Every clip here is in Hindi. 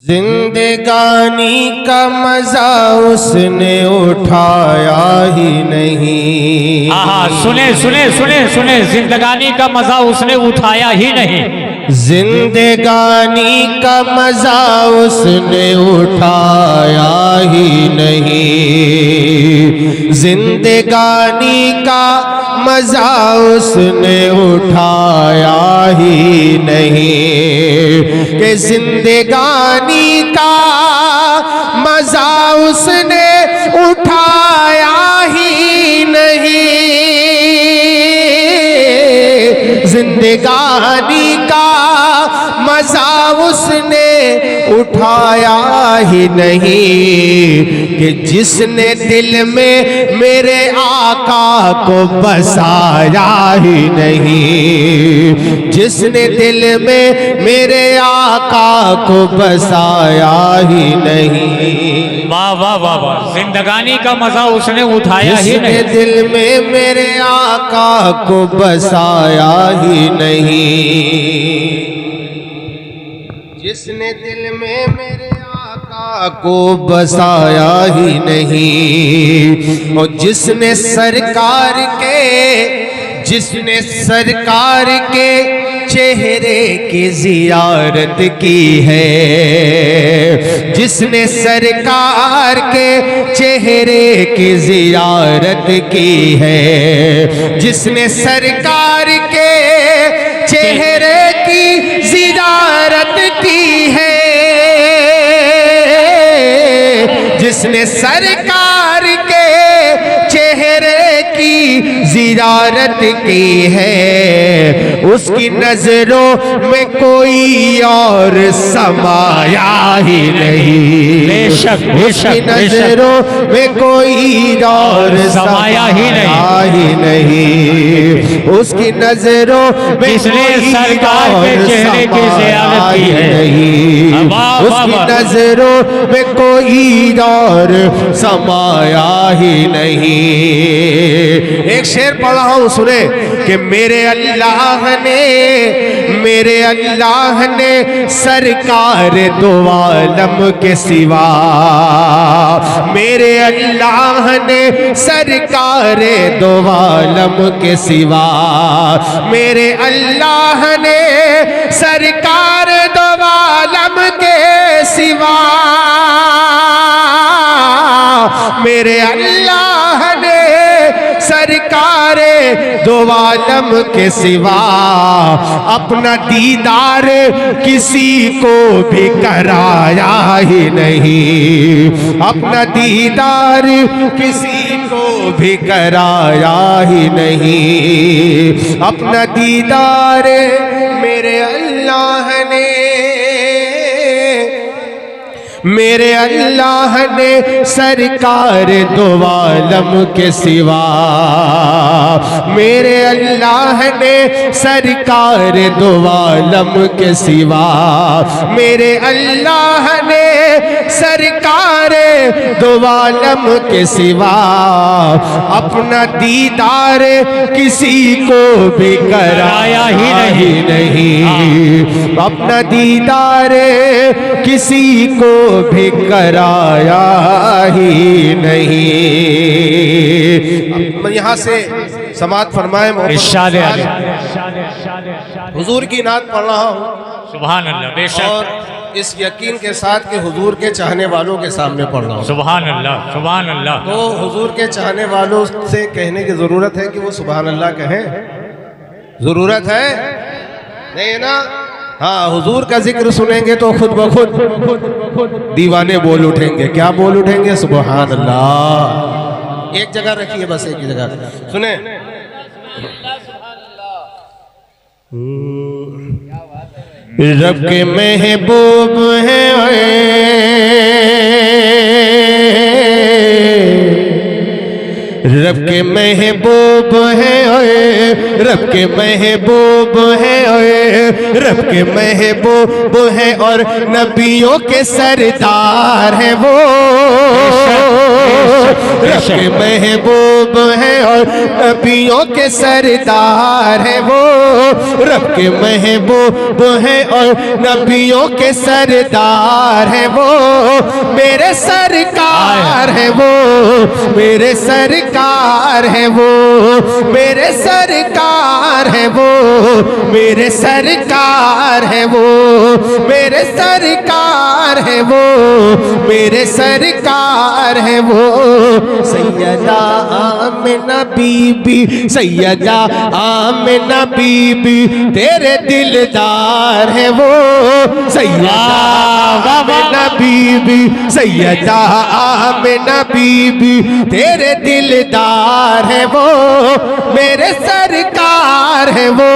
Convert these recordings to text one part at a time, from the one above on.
जिंदगानी का मजा उसने उठाया ही नहीं। हाँ, सुने सुने सुने सुने, जिंदगानी का मजा उसने उठाया ही नहीं। जिंदगानी का मजा उसने उठाया ही नहीं। जिंदगानी का मजा उसने उठाया ही नहीं। कि जिंदगानी का मजा उसने उठाया ही नहीं। जिंदगानी का मजा उसने उठाया ही नहीं। कि जिसने दिल में मेरे आका को बसाया ही नहीं। जिसने दिल में मेरे आका को बसाया ही नहीं। वाह वाह वाह वाह, जिंदगानी का मजा उसने उठाया ही नहीं। जिसने दिल में मेरे आका को बसाया ही नहीं। जिसने दिल में मेरे आका को बसाया ही नहीं। और जिसने सरकार के चेहरे की जियारत की है। जिसने सरकार के चेहरे की जियारत की है। जिसने सरकार के चेहरे की जियारत की है। जिसने सरकार के चेहरे की जियारत की है। उसकी नजरों में कोई और समाया ही नहीं। बेशक उसकी नजरों में कोई और समाया ही नहीं। उसकी नजरों में जिसने सरकार के चेहरे की जियारत की है। उसकी नजरों में कोई और समाया ही नहीं। एक शेर पढ़ा हूं, सुने कि मेरे अल्लाह ने सरकार दो आलम के सिवा। मेरे अल्लाह ने सरकार दो आलम के सिवा। मेरे अल्लाह ने सरकार दो आलम के सिवा। मेरे अल्लाह ने सरकार दो आलम के सिवा अपना दीदार किसी को भी कराया ही नहीं। अपना दीदार किसी को भी कराया ही नहीं। अपना दीदार मेरे अल्लाह ने सरकार दो आलम के सिवा। मेरे अल्लाह ने सरकार दो आलम के सिवा। मेरे अल्लाह ने सरकार दो आलम के सिवा अपना दीदार किसी को भी कराया ही नहीं। अपना दीदार किसी को भी कराया ही नहीं। यहाँ से समाअत फरमाए। हुजूर की नात पढ़ रहा हूँ। सुभान अल्लाह। बेशक। और इस यकीन के साथ कि हुजूर के चाहने वालों के सामने पढ़ रहा हूँ। सुभान अल्लाह सुभान अल्लाह। तो हुजूर के चाहने वालों से कहने की जरूरत है कि वो सुभान अल्लाह कहें। जरूरत है नहीं है ना? हाँ, हुजूर का जिक्र सुनेंगे तो खुद ब खुद दीवाने बोल उठेंगे। क्या बोल उठेंगे? सुभान अल्लाह। एक जगह रखिए, बस एक जगह सुने। रब के महबूब हैं रब के महबूब है ओए, रब के महबूब है ओए, रब के महबूब है और नबियों के सरदार है वो। रब के महबूब है और नबियों के सरदार है वो। रब के महबूब है और नबियों के सरदार है वो। मेरे सरकार है वो, मेरे सरकार है वो, मेरे सरकार है वो, मेरे सरकार है वो, मेरे सरकार है वो, मेरे सरकार है वो। सैयदा आमिना बीबी, सैयदा आमिना बीबी तेरे दिलदार है वो। सैयदा आमिना बीबी, सैयदा आमिना बीबी तेरे दिलदार है वो। मेरे सरकार है वो,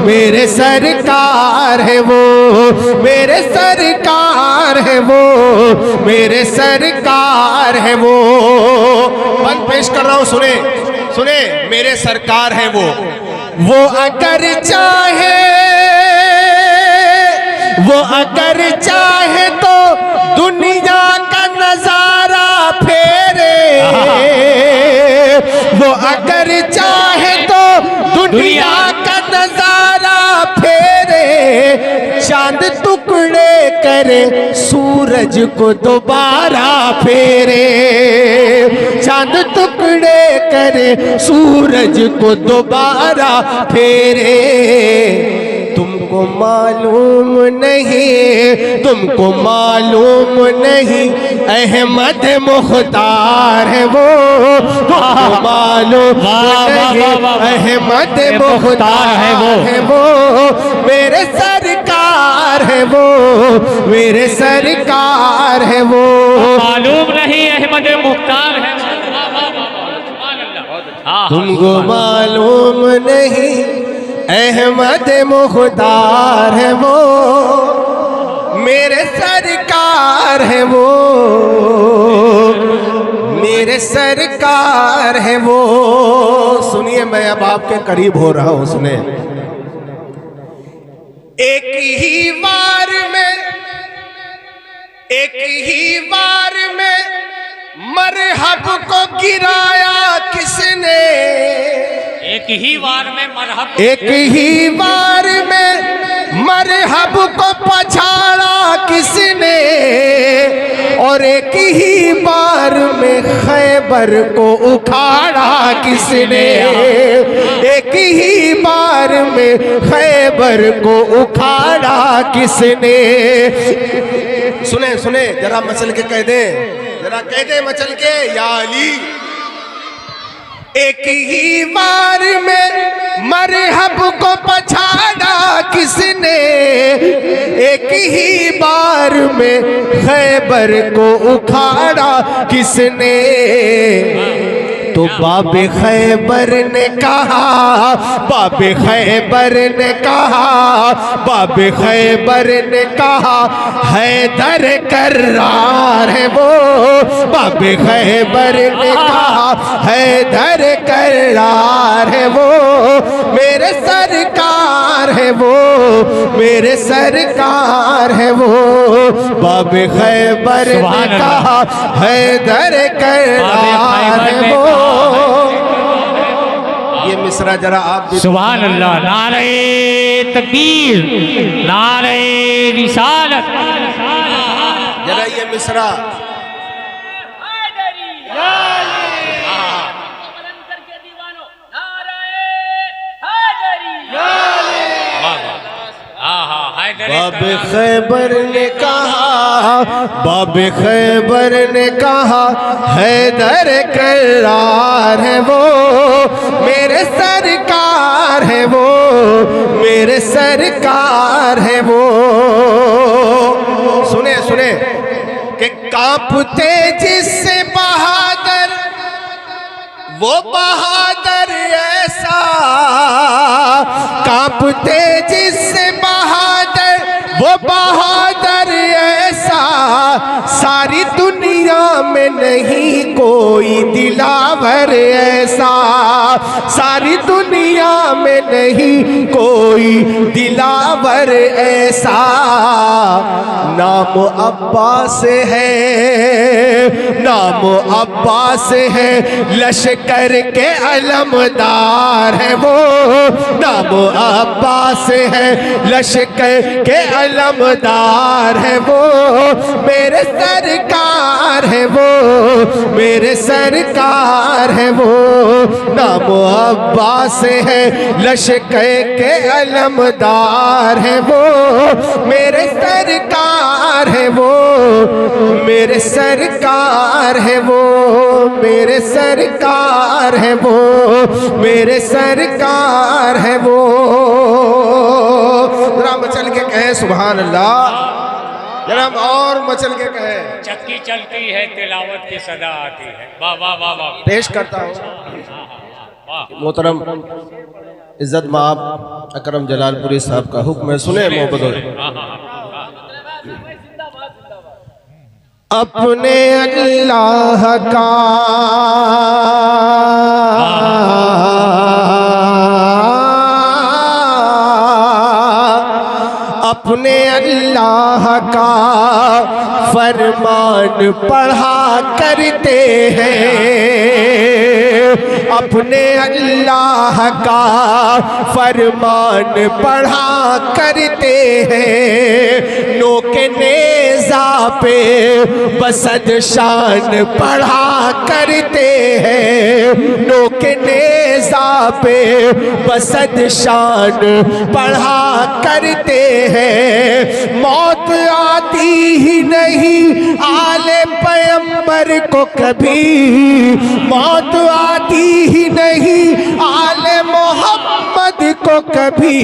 मेरे सरकार है वो, मेरे सरकार है वो, मेरे सरकार है वो। बंद पेश कर रहा हूं, सुने सुने, मेरे सरकार है वो अगर चाहे, वो अगर चाहे तो दुनिया का नजारा फेरे। वो अगर चाहे तो दुनिया का नजारा फेरे। चांद टुकड़े करे सूरज को दोबारा फेरे। चांद टुकड़े करे सूरज को दोबारा फेरे। तुमको मालूम नहीं, तुमको मालूम नहीं, अहमद मुख्तार है वो। तुमको मालूम नहीं, अहमद मुख्तार है वो। मेरे सरकार है वो, मेरे सरकार है वो। मालूम नहीं अहमद मुख्तार है। तुमको मालूम नहीं, अहमद मुख्तार है वो। मेरे सरकार है वो, मेरे सरकार है वो। सुनिए, मैं अब आपके करीब हो रहा हूं, सुने। एक ही बार में, एक ही बार में मरहब को गिराया किसने। एक ही बार में मरहब, एक ही बार में मरहब को पछाड़ा किसने। और एक ही बार में खैबर को उखाड़ा किसने। एक ही बार में खैबर को उखाड़ा किसने। सुने सुने, जरा मचल के कह दे, जरा कह दे मचल के, या अली। एक ही बार में मरहब को पछाड़ा किसने। एक ही बार में खैबर को उखाड़ा किसने। तो बाबे खैबर ने कहा, बाबे खैबर ने कहा, बाबे खैबर ने कहा, हैदर कर्रार है वो। बाबे खैबर ने कहा, हैदर कर्रार है वो। मेरे सरकार है वो, मेरे सरकार है वो। बाबे खैबर ने कहा, हैदर कर्रार है वो। ये मिसरा जरा आप भी। सुभान अल्लाह। नारे तकबीर, नारे रिसालत। जरा ये मिसरा बाबे खैबर ने कहा, बाबे खैबर ने कहा, हैदर कर्रार है वो। मेरे सरकार है वो, मेरे सरकार है वो। सुने सुने कि कांपते जिससे बहादुर, वो बहादुर ऐसा। कांपते जिससे बहादुर, वो बहादुर ऐसा। सारी दुनिया में नहीं कोई दिलावर ऐसा, सारी दुनिया में नहीं कोई दिलावर ऐसा। नाम अब्बास है, नाम अब्बास है, लश्कर के अलमदार है वो। नाम अब्बास है, लश्कर के अलमदार है वो। मेरे सरकार है वो, मेरे सरकार है वो। नाम अब्बास है, लश्कर के अलमदार है वो। मेरे सरकार है वो, मेरे सरकार है वो, मेरे सरकार है वो, मेरे सरकार है वो। जरा मचल के कहे सुभान अल्लाह, जरा और मचल के कहे। चक्की चलती है तिलावत की सदा आती है। वाह वाह वाह वाह। पेश करता हूँ मोहतरम इज्जत माब अकरम जलालपुरी साहब का हुक्म है, सुने मोहब्बत। अपने अल्लाह का अपने अल्लाह का फरमान पढ़ा करते हैं। अपने अल्लाह का फरमान पढ़ा करते हैं। नोके नेज़ा पे बसद शान पढ़ा करते हैं। नोके नेज़ा पे बसद शान पढ़ा करते हैं। मौत आती ही नहीं आले पैगंबर को कभी, मौत आती ही नहीं आले मोहम्मद को कभी,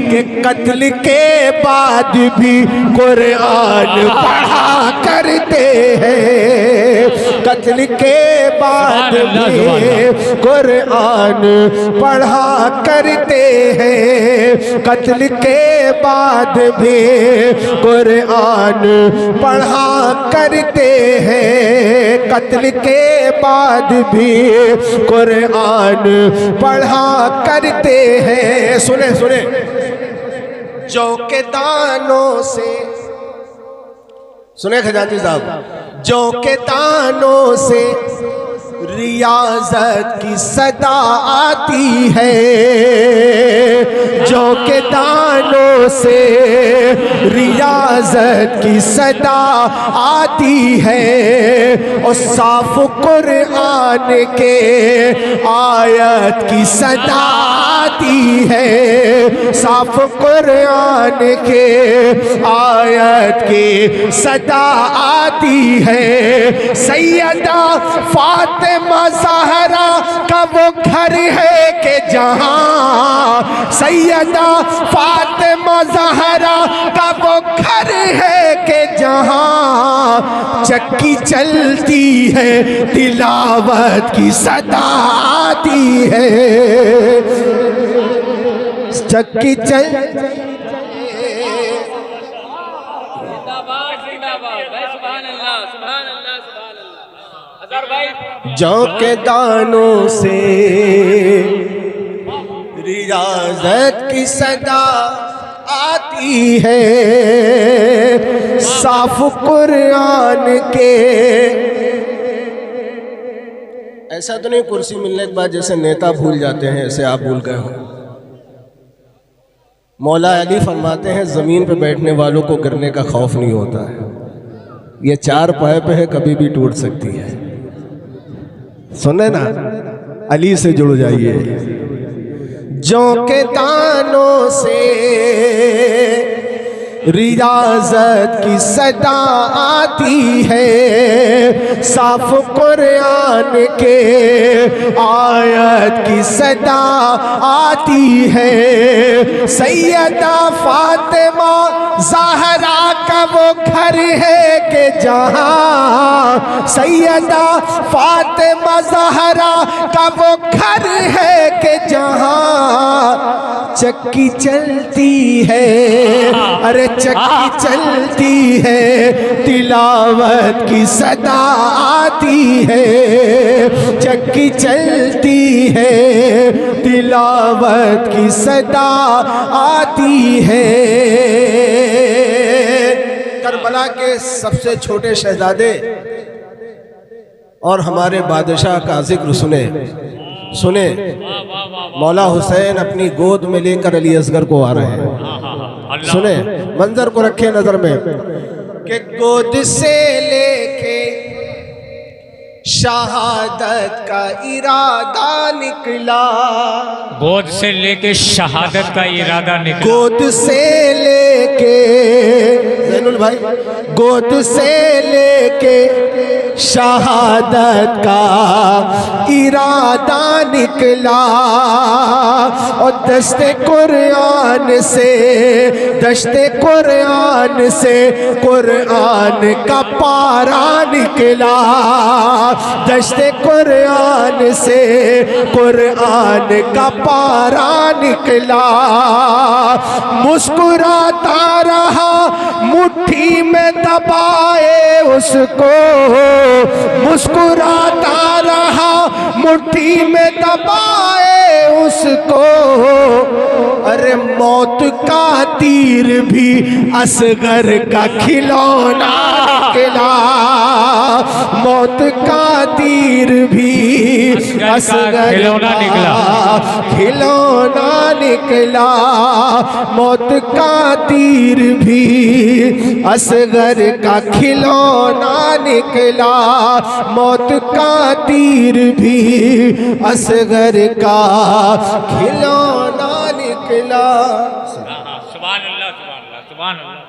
कि कत्ल के बाद भी कुरान पढ़ा करते हैं। कत्ल के बाद भी कुरान पढ़ा करते हैं। कत्ल के बाद भी कुरान पढ़ा करते हैं। कत्ल के बाद भी कुरान पढ़ा करते हैं। सुने सुने, जौ के दानों से, सुने खजांची साहब, जौ के दानों से रियाजत की सदा आती है। जौ के दानों से रियाजत की सदा आती है। और साफ कुरान के आयत की सदा आती है। साफ कुरान के आयत की सदा आती है। सैयदा फातिमा ज़हरा का वो घर है कि जहाँ, सैयदा फातिमा ज़हरा का वो घर है कि जहाँ चक्की चलती है तिलावत की सदा आती है। चक्की चल जौ के दानों से रियाजत की सदा आती है। साफ कुरान के, ऐसा तो नहीं कुर्सी मिलने के बाद जैसे नेता भूल जाते हैं ऐसे आप भूल गए हो। मौला अली फरमाते हैं ज़मीन पे बैठने वालों को गिरने का खौफ नहीं होता है। ये चार पाए पे है, कभी भी टूट सकती है। सुने ना, अली से जुड़ जाइए। जौ के दानों से रियाजत की सदा आती है। साफ कुरान के आयत की सदा आती है। सैयदा फातिमा ज़हरा का वो घर है कि जहाँ, सैयदा फातिमा ज़हरा का वो घर है कि जहाँ चक्की चलती है, अरे चक्की चलती है, तिलावत की सदा आती है, चक्की चलती है, तिलावत की सदा आती है। करबला के सबसे छोटे शहजादे और हमारे बादशाह का जिक्र सुने सुने। मौला हुसैन अपनी गोद में लेकर अली असगर को आ रहे हैं। सुने, मंजर को रखे नजर में कि गोद से लेके शहादत का इरादा निकला, गोद से लेके शहादत का इरादा निकला, गोद से लेके जैनुल भाई, गोद से लेके शहादत का इरादा निकला, और दस्ते कुरान से, दस्ते कुरान से कुरान का पारा निकला, दस्ते कुरान से कुरान का पारा निकला। मुस्कुराता रहा मुट्ठी में दबाए उसको, मुस्कुराता रहा मुट्ठी में दबाए उसको, अरे मौत का तीर भी असगर का खिलौना निकला, मौत का तीर भी असगर खिलौना निकला, खिलौना निकला, मौत का तीर भी असगर का खिलौना निकला, मौत का तीर भी असगर का खिलौना निकला। सुभान अल्लाह, सुभान अल्लाह, सुभान अल्लाह।